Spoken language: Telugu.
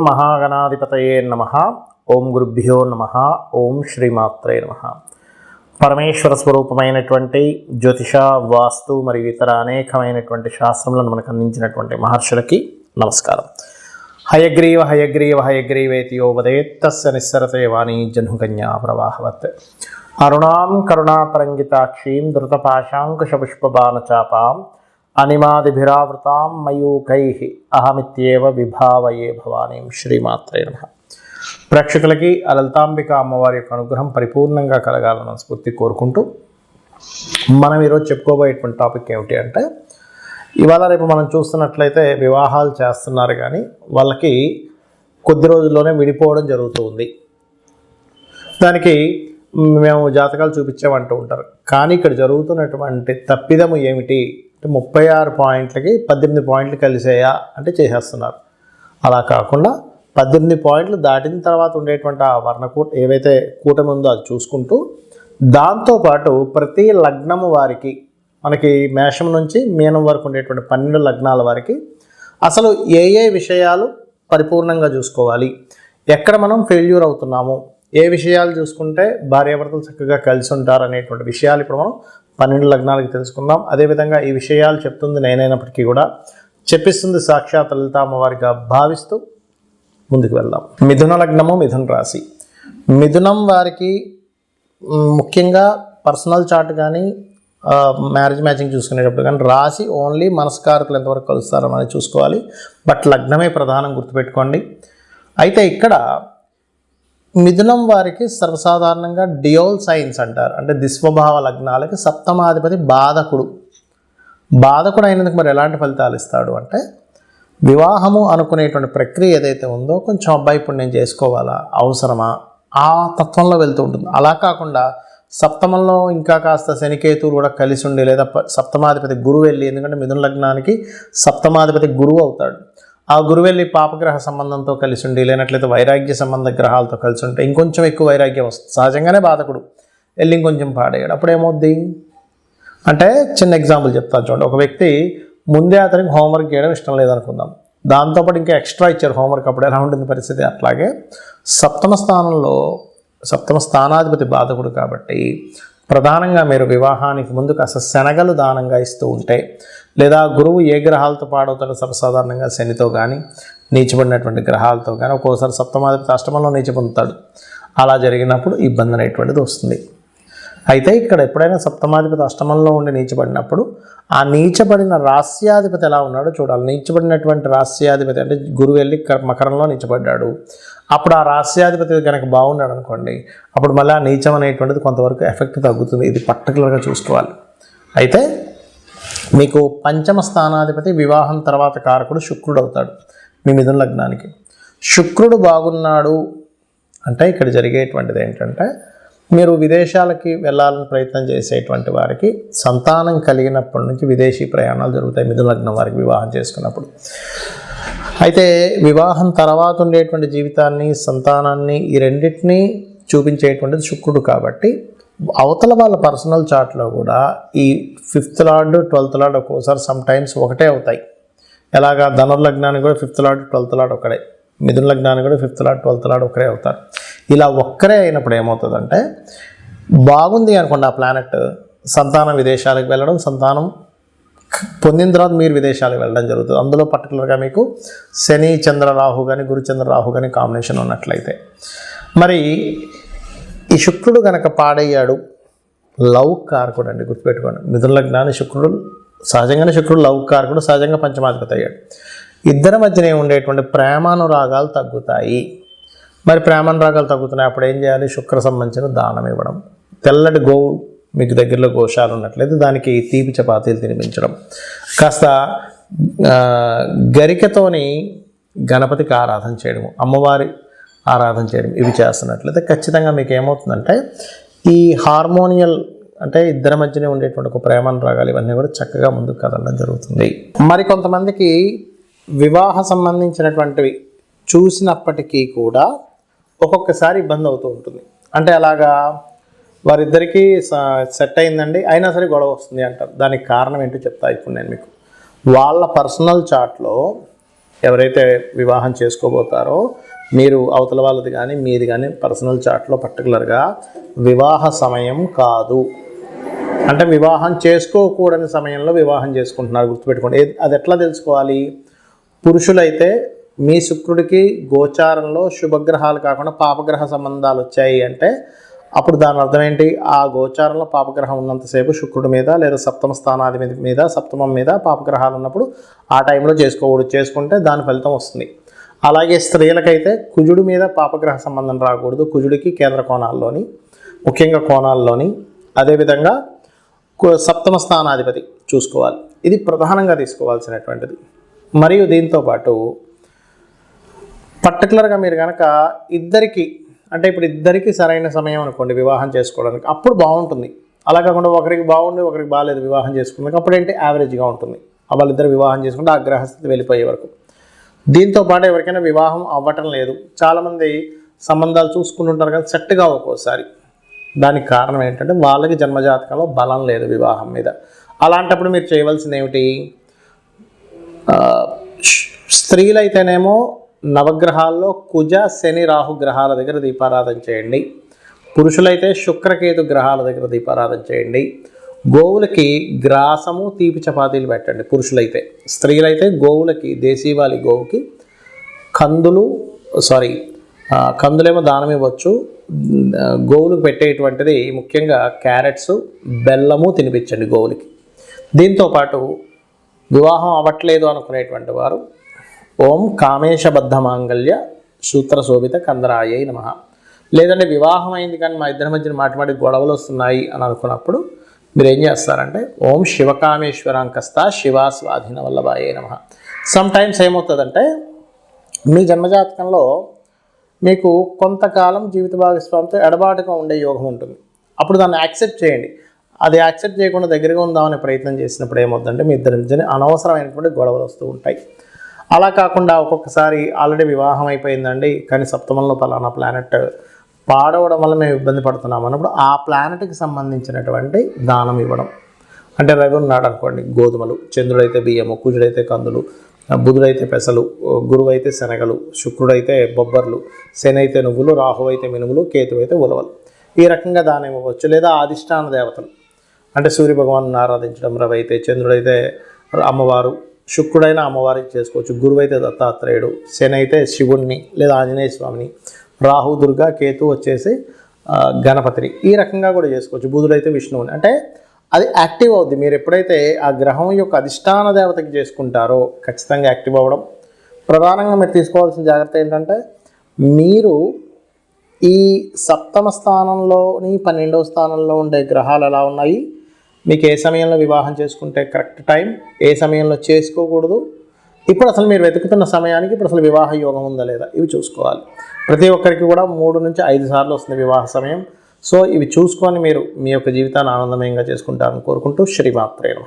మహాగణాధిపతయే నమః. ఓం గురుభ్యో నమః. ఓం శ్రీమాత్రే నమః. పరమేశ్వర స్వరూపమైనటువంటి జ్యోతిష, వాస్తు మరియు ఇతర అనేకమైనటువంటి శాస్త్రములను మనకు అందించినటువంటి మహర్షులకి నమస్కారం. హయగ్రీవ హయగ్రీవ హయగ్రీవేతియో వదేత్తస్య నిస్సరతే వాణీ జహ్నుకన్యా ప్రవాహవత్. అరుణాం కరుణాతరంగితాక్షీం ధృతపాశాంకుశపుష్పబాణచాపాం అనిమాదిభిరావృతాం మయూకైః అహమిత్యేవ విభావయే భవానీం. శ్రీమాత్రే నమః. ప్రేక్షకులకి ఆ లలితాంబిక అమ్మవారి యొక్క అనుగ్రహం పరిపూర్ణంగా కలగాలని స్ఫూర్తి కోరుకుంటూ మనం ఈరోజు చెప్పుకోబోయేటువంటి టాపిక్ ఏమిటి అంటే, ఇవాళ రేపు మనం చూస్తున్నట్లయితే వివాహాలు చేస్తున్నారు కానీ వాళ్ళకి కొద్ది రోజుల్లోనే విడిపోవడం జరుగుతుంది. దానికి మేము జాతకాలు చూపించామంటూ ఉంటారు. కానీ ఇక్కడ జరుగుతున్నటువంటి తప్పిదము ఏమిటి అంటే 36 పాయింట్లకి 18 పాయింట్లు కలిసేయా అంటే చేసేస్తున్నారు. అలా కాకుండా 18 పాయింట్లు దాటిన తర్వాత ఉండేటువంటి ఆ వర్ణకూట ఏవైతే కూటమి ఉందో అది చూసుకుంటూ, దాంతోపాటు ప్రతి లగ్నము వారికి మనకి మేషం నుంచి మీనం వరకు ఉండేటువంటి 12 లగ్నాల వారికి అసలు ఏ ఏ విషయాలు పరిపూర్ణంగా చూసుకోవాలి, ఎక్కడ మనం ఫెయిల్యూర్ అవుతున్నాము, ఏ విషయాలు చూసుకుంటే భార్యాభర్తలు చక్కగా కలిసి ఉంటారు అనేటువంటి విషయాలు ఇప్పుడు మనం 12 లగ్నాలకి తెలుసుకుందాం. అదేవిధంగా ఈ విషయాలు చెప్తుంది నేనైనప్పటికీ కూడా చెప్పిస్తుంది సాక్షాత్ లలిత అమ్మవారిగా భావిస్తూ ముందుకు వెళ్దాం. మిథున లగ్నము, మిథున రాశి. మిథునం వారికి ముఖ్యంగా పర్సనల్ చార్ట్ కానీ మ్యారేజ్ మ్యాచింగ్ చూసుకునేటప్పుడు కానీ రాశి ఓన్లీ మనస్కారకులు ఎంతవరకు కలుస్తారో అనేది చూసుకోవాలి. బట్ లగ్నమే ప్రధానం, గుర్తుపెట్టుకోండి. అయితే ఇక్కడ మిథునం వారికి సర్వసాధారణంగా డియోల్ సైన్స్ అంటారు. అంటే దిస్వభావ లగ్నాలకి సప్తమాధిపతి బాధకుడు. బాధకుడు అయినందుకు మరి ఎలాంటి ఫలితాలు ఇస్తాడు అంటే, వివాహము అనుకునేటువంటి ప్రక్రియ ఏదైతే ఉందో కొంచెం అబ్బాయి ఇప్పుడు నేను చేసుకోవాలా, అవసరమా, ఆ తత్వంలో వెళ్తూ ఉంటుంది. అలా కాకుండా సప్తమంలో ఇంకా కాస్త శనికేతువులు కూడా కలిసి ఉండి, లేదా సప్తమాధిపతి గురువు వెళ్ళి, ఎందుకంటే మిథున లగ్నానికి సప్తమాధిపతి గురువు అవుతాడు. ఆ గురువు వెళ్ళి పాపగ్రహ సంబంధంతో కలిసి ఉండి, లేనట్లయితే వైరాగ్య సంబంధ గ్రహాలతో కలిసి ఉంటే ఇంకొంచెం ఎక్కువ వైరాగ్యం వస్తుంది. సహజంగానే బాధకుడు వెళ్ళి ఇంకొంచెం పాడేయడు. అప్పుడు ఏమవుద్ది అంటే, చిన్న ఎగ్జాంపుల్ చెప్తాను చూడండి. ఒక వ్యక్తి ముందే అతనికి హోంవర్క్ చేయడం ఇష్టం లేదనుకుందాం, దాంతోపాటు ఇంకా ఎక్స్ట్రా ఇచ్చారు హోంవర్క్, అప్పుడు ఎలా ఉంటుంది పరిస్థితి? అట్లాగే సప్తమ స్థానంలో సప్తమ స్థానాధిపతి బాధకుడు కాబట్టి ప్రధానంగా మీరు వివాహానికి ముందు కాస్త శనగలు దానంగా ఇస్తూ ఉంటే, లేదా గురువు ఏ గ్రహాలతో పాడవుతాడో సర్వసాధారణంగా శనితో కానీ నీచబడినటువంటి గ్రహాలతో కానీ, ఒక్కోసారి సప్తమాధిపతి అష్టమంలో నీచ పొందుతాడు. అలా జరిగినప్పుడు ఇబ్బంది అనేటువంటిది వస్తుంది. అయితే ఇక్కడ ఎప్పుడైనా సప్తమాధిపతి అష్టమంలో ఉండి నీచబడినప్పుడు ఆ నీచబడిన రాస్యాధిపతి ఎలా ఉన్నాడో చూడాలి. నీచబడినటువంటి రాస్యాధిపతి అంటే గురువు వెళ్ళి మకరంలో నీచబడ్డాడు. అప్పుడు ఆ రాస్యాధిపతి కనుక బాగున్నాడు అనుకోండి, అప్పుడు మళ్ళీ ఆ నీచం అనేటువంటిది కొంతవరకు ఎఫెక్ట్ తగ్గుతుంది. ఇది పర్టికులర్గా చూసుకోవాలి. అయితే మీకు పంచమ స్థానాధిపతి వివాహం తర్వాత కారకుడు శుక్రుడు అవుతాడు మీ మిథున లగ్నానికి. శుక్రుడు బాగున్నాడు అంటే ఇక్కడ జరిగేటువంటిది ఏంటంటే, మీరు విదేశాలకి వెళ్ళాలని ప్రయత్నం చేసేటువంటి వారికి సంతానం కలిగినప్పటి నుంచి విదేశీ ప్రయాణాలు జరుగుతాయి మిథున లగ్నం వారికి వివాహం చేసుకున్నప్పుడు. అయితే వివాహం తర్వాత ఉండేటువంటి జీవితాన్ని, సంతానాన్ని, ఈ రెండింటినీ చూపించేటువంటిది శుక్రుడు కాబట్టి అవతల వాళ్ళ పర్సనల్ చార్ట్లో కూడా ఈ 5th లార్డ్ 12th లార్డ్ ఒక్కోసారి సమ్ టైమ్స్ ఒకటే అవుతాయి. ఎలాగా ధనుర్లగ్నానికి కూడా 5th లార్డ్ 12th లార్డ్ ఒకడే, మిథున లగ్నానికి కూడా 5th లార్డ్ 12th లార్డ్ ఒకరే అవుతారు. ఇలా ఒక్కరే అయినప్పుడు ఏమవుతుందంటే, బాగుంది అనుకోండి ఆ ప్లానెట్, సంతానం విదేశాలకు వెళ్ళడం, సంతానం పొందిన తర్వాత మీరు విదేశాలకు వెళ్ళడం జరుగుతుంది. అందులో పర్టికులర్గా మీకు శని చంద్ర రాహు కానీ గురు చంద్ర రాహు కానీ కాంబినేషన్ ఉన్నట్లయితే, మరి ఈ శుక్రుడు కనుక పాడయ్యాడు, లవ్ కారకుడు అండి, గుర్తుపెట్టుకోండి. మిథున లగ్నాన్ని శుక్రుడు సహజంగానే శుక్రుడు లవ్ కారకుడు, సహజంగా పంచమాధిపతి అయ్యాడు. ఇద్దరి మధ్యనే ఉండేటువంటి ప్రేమానురాగాలు తగ్గుతాయి. మరి ప్రేమానురాగాలు తగ్గుతున్నాయి, అప్పుడు ఏం చేయాలి? శుక్ర సంబంధించిన దానం ఇవ్వడం. తెల్లటి గోవు మీకు దగ్గరలో గోశాల ఉన్నట్లయితే దానికి తీపి చపాతీలు తినిపించడం, కాస్త గరికతోని గణపతికి ఆరాధన చేయడము, అమ్మవారి ఆరాధన చేయడం, ఇవి చేస్తున్నట్లయితే ఖచ్చితంగా మీకు ఏమవుతుందంటే, ఈ హార్మోనియల్ అంటే ఇద్దరి మధ్యనే ఉండేటువంటి ఒక ప్రేమానురాగాలు ఇవన్నీ కూడా చక్కగా ముందుకు కదలడం జరుగుతుంది. మరి కొంతమందికి వివాహ సంబంధించినటువంటివి చూసినప్పటికీ కూడా ఒక్కొక్కసారి ఇబ్బంది అవుతూ ఉంటుంది. అంటే అలాగా వారిద్దరికీ సెట్ అయిందండి, అయినా సరే గొడవ వస్తుంది అంటారు. దానికి కారణం ఏంటో చెప్తా ఇప్పుడు నేను మీకు. వాళ్ళ పర్సనల్ చార్ట్లో ఎవరైతే వివాహం చేసుకోబోతారో మీరు అవతల వాళ్ళది కానీ మీది కానీ పర్సనల్ చాట్లో పర్టికులర్గా వివాహ సమయం కాదు అంటే వివాహం చేసుకోకూడని సమయంలో వివాహం చేసుకుంటున్నారు, గుర్తుపెట్టుకోండి. అది ఎట్లా తెలుసుకోవాలి? పురుషులైతే మీ శుక్రుడికి గోచారంలో శుభగ్రహాలు కాకుండా పాపగ్రహ సంబంధాలు వచ్చాయి అంటే అప్పుడు దాని అర్థం ఏంటి? ఆ గోచారంలో పాపగ్రహం ఉన్నంతసేపు శుక్రుడి మీద లేదా సప్తమ స్థానాధిపతి మీద సప్తమం మీద పాపగ్రహాలు ఉన్నప్పుడు ఆ టైంలో చేసుకోకూడదు, చేసుకుంటే దాని ఫలితం వస్తుంది. అలాగే స్త్రీలకైతే కుజుడి మీద పాపగ్రహ సంబంధం రాకూడదు, కుజుడికి కేంద్ర కోణాల్లోని ముఖ్యంగా కోణాల్లోని, అదేవిధంగా సప్తమ స్థానాధిపతి చూసుకోవాలి. ఇది ప్రధానంగా తీసుకోవాల్సినటువంటిది. మరియు దీంతోపాటు పర్టికులర్గా మీరు కనుక ఇద్దరికి అంటే ఇప్పుడు ఇద్దరికి సరైన సమయం అనుకోండి వివాహం చేసుకోవడానికి, అప్పుడు బాగుంటుంది. అలా కాకుండా ఒకరికి బాగుండి ఒకరికి బాగాలేదు వివాహం చేసుకోవడానికి, అప్పుడు ఏంటి యావరేజ్గా ఉంటుంది. వాళ్ళిద్దరు వివాహం చేసుకుంటే ఆ గ్రహస్థితి వెళ్ళిపోయే వరకు. దీంతోపాటు ఎవరికైనా వివాహం అవ్వటం లేదు, చాలామంది సంబంధాలు చూసుకుంటుంటారు కానీ సెట్గా ఒక్కోసారి. దానికి కారణం ఏంటంటే వాళ్ళకి జన్మజాతకంలో బలం లేదు వివాహం మీద. అలాంటప్పుడు మీరు చేయవలసింది ఏమిటి? స్త్రీలైతేనేమో నవగ్రహాల్లో కుజ శని రాహు గ్రహాల దగ్గర దీపారాధన చేయండి. పురుషులైతే శుక్రకేతు గ్రహాల దగ్గర దీపారాధన చేయండి. గోవులకి గ్రాసము తీపి చపాతీలు పెట్టండి పురుషులైతే. స్త్రీలైతే గోవులకి దేశీవాలి గోవుకి కందులేమో దానం ఇవ్వచ్చు. గోవులకు పెట్టేటువంటిది ముఖ్యంగా క్యారెట్స్ బెల్లము తినిపించండి గోవులకి. దీంతోపాటు వివాహం అవ్వట్లేదు అనుకునేటువంటి వారు ఓం కామేశబద్ధ మాంగళ్య సూత్రశోభిత కందరాయై నమః. లేదంటే వివాహం అయింది కానీ మా ఇద్దరి మధ్యన మాటి గొడవలు వస్తున్నాయి అని అనుకున్నప్పుడు మీరు ఏం చేస్తారంటే ఓం శివకామేశ్వరాంకస్త శివా స్వాధీన వల్లభాయే నమః. సమ్ టైమ్స్ ఏమవుతుందంటే మీ జన్మజాతకంలో మీకు కొంతకాలం జీవిత భాగస్వామితో ఎడబాటుగా ఉండే యోగం ఉంటుంది. అప్పుడు దాన్ని యాక్సెప్ట్ చేయండి. అది యాక్సెప్ట్ చేయకుండా దగ్గరగా ఉందామనే ప్రయత్నం చేసినప్పుడు ఏమవుతుందంటే మీ ఇద్దరి మధ్యన అనవసరమైనటువంటి గొడవలు వస్తూ ఉంటాయి. అలా కాకుండా ఒక్కొక్కసారి ఆల్రెడీ వివాహం అయిపోయిందండి కానీ సప్తమంలో పలానా ప్లానెట్ పాడవడం వల్ల మేము ఇబ్బంది పడుతున్నాం అన్నప్పుడు ఆ ప్లానెట్కి సంబంధించినటువంటి దానం ఇవ్వడం. అంటే రవి ఉన్నాడు అనుకోండి గోధుమలు, చంద్రుడైతే బియ్యము, కుజుడైతే కందులు, బుధుడైతే పెసలు, గురువు అయితే శనగలు, శుక్రుడైతే బొబ్బర్లు, శని అయితే నువ్వులు, రాహు అయితే మినుములు, కేతు అయితే ఉలవలు. ఈ రకంగా దానం ఇవ్వవచ్చు. లేదా అధిష్టాన దేవతలు అంటే సూర్యభగవాను ఆరాధించడం, రవి అయితే, చంద్రుడైతే అమ్మవారు, శుక్రుడైన అమ్మవారికి చేసుకోవచ్చు, గురువు అయితే దత్తాత్రేయుడు, శని అయితే శివుణ్ణి లేదా ఆంజనేయ స్వామిని, రాహు దుర్గా, కేతు వచ్చేసి గణపతిని. ఈ రకంగా కూడా చేసుకోవచ్చు. బుధుడైతే విష్ణువుని. అంటే అది యాక్టివ్ అవుద్ది. మీరు ఎప్పుడైతే ఆ గ్రహం యొక్క అధిష్టాన దేవతకి చేసుకుంటారో ఖచ్చితంగా యాక్టివ్ అవ్వడం. ప్రధానంగా మీరు తీసుకోవాల్సిన జాగ్రత్త ఏంటంటే మీరు ఈ సప్తమ స్థానంలోని 12వ స్థానంలో ఉండే గ్రహాలు ఎలా ఉన్నాయి, మీకు ఏ సమయంలో వివాహం చేసుకుంటే కరెక్ట్ టైం, ఏ సమయంలో చేసుకోకూడదు, ఇప్పుడు అసలు మీరు వెతుకుతున్న సమయానికి ఇప్పుడు అసలు వివాహ యోగం ఉందా లేదా, ఇవి చూసుకోవాలి. ప్రతి ఒక్కరికి కూడా 3 నుంచి 5 సార్లు వస్తుంది వివాహ సమయం. సో ఇవి చూసుకొని మీరు మీ యొక్క జీవితాన్ని ఆనందమయంగా చేసుకుంటారని కోరుకుంటూ శ్రీమాత్రే నమః.